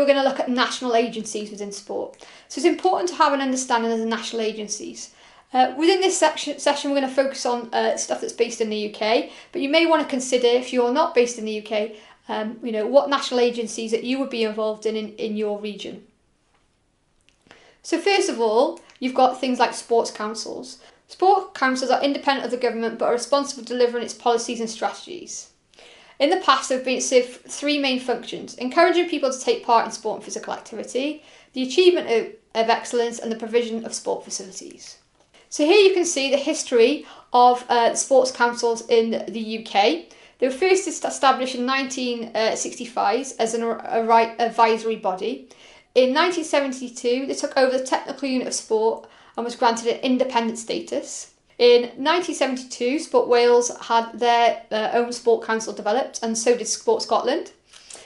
we're going to look at national agencies within sport. So it's important to have an understanding of the national agencies. Within this session, we're going to focus on stuff that's based in the UK, but you may want to consider, if you're not based in the UK, what national agencies that you would be involved in your region. So first of all, you've got things like sports councils. Sport councils are independent of the government but are responsible for delivering its policies and strategies. In the past, they've served three main functions: encouraging people to take part in sport and physical activity, the achievement of excellence, and the provision of sport facilities. So here you can see the history of sports councils in the UK. They were first established in 1965 as an advisory body. In 1972, they took over the technical unit of sport and was granted an independent status. In 1972, Sport Wales had their own sport council developed, and so did Sport Scotland.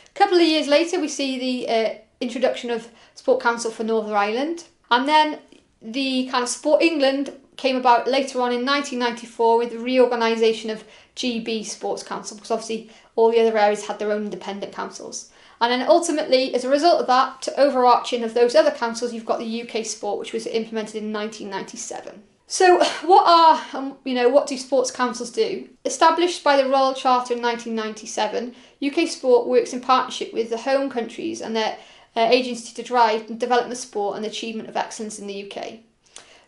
A couple of years later, we see the introduction of Sport Council for Northern Ireland, and then the kind of Sport England came about later on in 1994 with the reorganisation of GB Sports Council, because obviously all the other areas had their own independent councils. And then ultimately, as a result of that, to overarching of those other councils, you've got the UK Sport, which was implemented in 1997. So what do sports councils do? Established by the Royal Charter in 1997, UK Sport works in partnership with the home countries and their agency to drive and develop the sport and the achievement of excellence in the UK.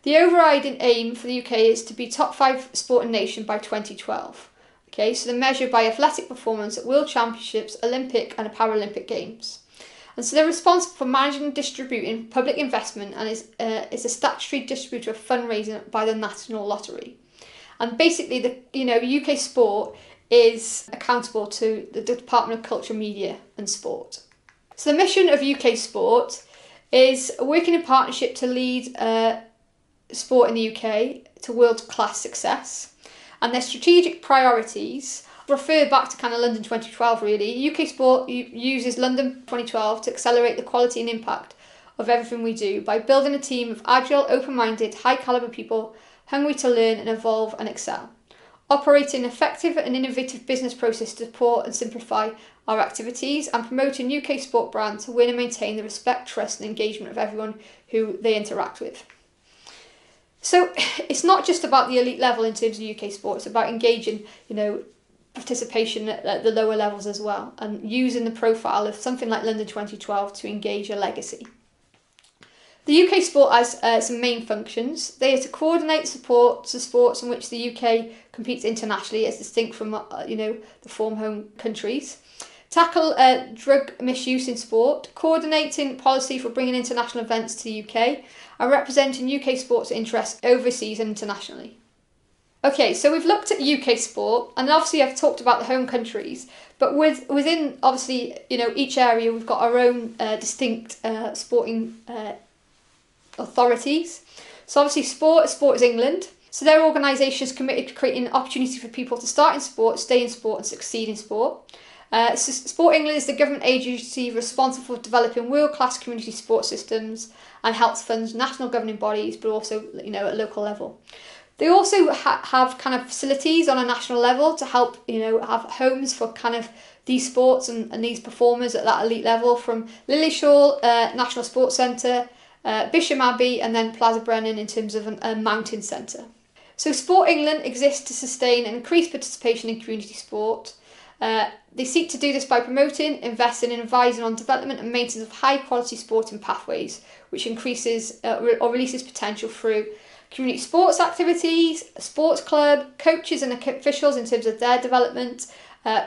The overriding aim for the UK is to be top 5 sporting nation by 2012. Okay, so they're measured by athletic performance at World Championships, Olympic and Paralympic Games. And so they're responsible for managing and distributing public investment and is a statutory distributor of fundraising by the National Lottery. And basically, the UK Sport is accountable to the Department of Culture, Media and Sport. So the mission of UK Sport is working in partnership to lead sport in the UK to world-class success. And their strategic priorities refer back to kind of London 2012 really. UK Sport uses London 2012 to accelerate the quality and impact of everything we do by building a team of agile, open-minded, high-calibre people hungry to learn and evolve and excel. Operating effective and innovative business process to support and simplify our activities, and promoting UK Sport brand to win and maintain the respect, trust and engagement of everyone who they interact with. So it's not just about the elite level in terms of UK Sport, it's about engaging, participation at the lower levels as well, and using the profile of something like London 2012 to engage a legacy. The UK Sport has some main functions. They are to coordinate the sports in which the UK competes internationally, as distinct from the former home countries. Tackle drug misuse in sport, coordinating policy for bringing international events to the UK, and representing UK sports interests overseas and internationally. Okay, so we've looked at UK sport, and obviously I've talked about the home countries, but within obviously each area we've got our own distinct sporting authorities. So obviously Sport is England. So their organisation is committed to creating opportunity for people to start in sport, stay in sport and succeed in sport. Sport England is the government agency responsible for developing world-class community sports systems and helps fund national governing bodies, but also at local level. They also have kind of facilities on a national level to help have homes for kind of these sports and these performers at that elite level, from Lilleshall National Sports Centre, Bisham Abbey, and then Plaza Brennan in terms of a mountain centre. So Sport England exists to sustain and increase participation in community sport. They seek to do this by promoting, investing and advising on development and maintenance of high quality sporting pathways, which increases or releases potential through community sports activities, a sports club, coaches and officials in terms of their development,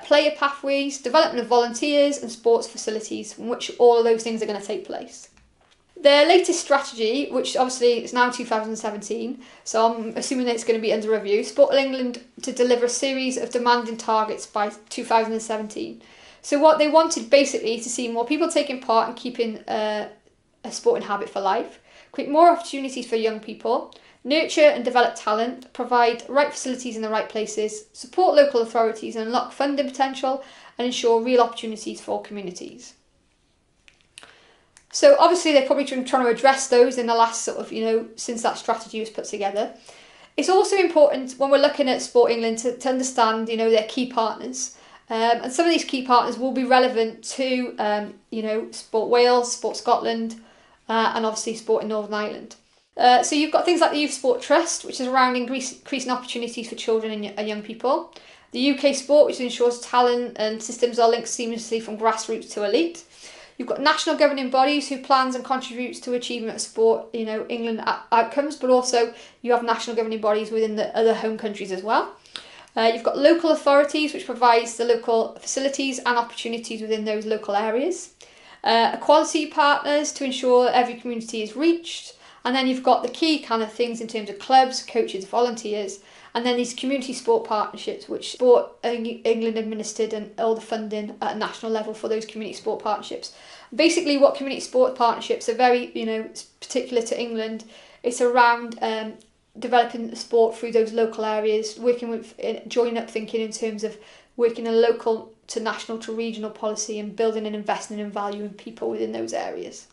player pathways, development of volunteers and sports facilities, from which all of those things are going to take place. Their latest strategy, which obviously is now 2017, so I'm assuming that it's going to be under review, Sport England to deliver a series of demanding targets by 2017. So what they wanted basically to see more people taking part and keeping a sporting habit for life, create more opportunities for young people, nurture and develop talent, provide right facilities in the right places, support local authorities and unlock funding potential, and ensure real opportunities for communities. So obviously they're probably trying to address those in the last since that strategy was put together. It's also important when we're looking at Sport England to understand, their key partners. And some of these key partners will be relevant to, Sport Wales, Sport Scotland, and obviously Sport in Northern Ireland. So you've got things like the Youth Sport Trust, which is around increasing opportunities for children and young people. The UK Sport, which ensures talent and systems are linked seamlessly from grassroots to elite. You've got national governing bodies who plans and contributes to achievement of sport, England outcomes, but also you have national governing bodies within the other home countries as well. You've got local authorities, which provides the local facilities and opportunities within those local areas. Equality partners to ensure every community is reached. And then you've got the key kind of things in terms of clubs, coaches, volunteers, and then these community sport partnerships, which Sport England administered and all the funding at a national level for those community sport partnerships. Basically, what community sport partnerships are very, particular to England, it's around developing the sport through those local areas, working with, joining up thinking in terms of working a local to national to regional policy and building and investing in value in people within those areas.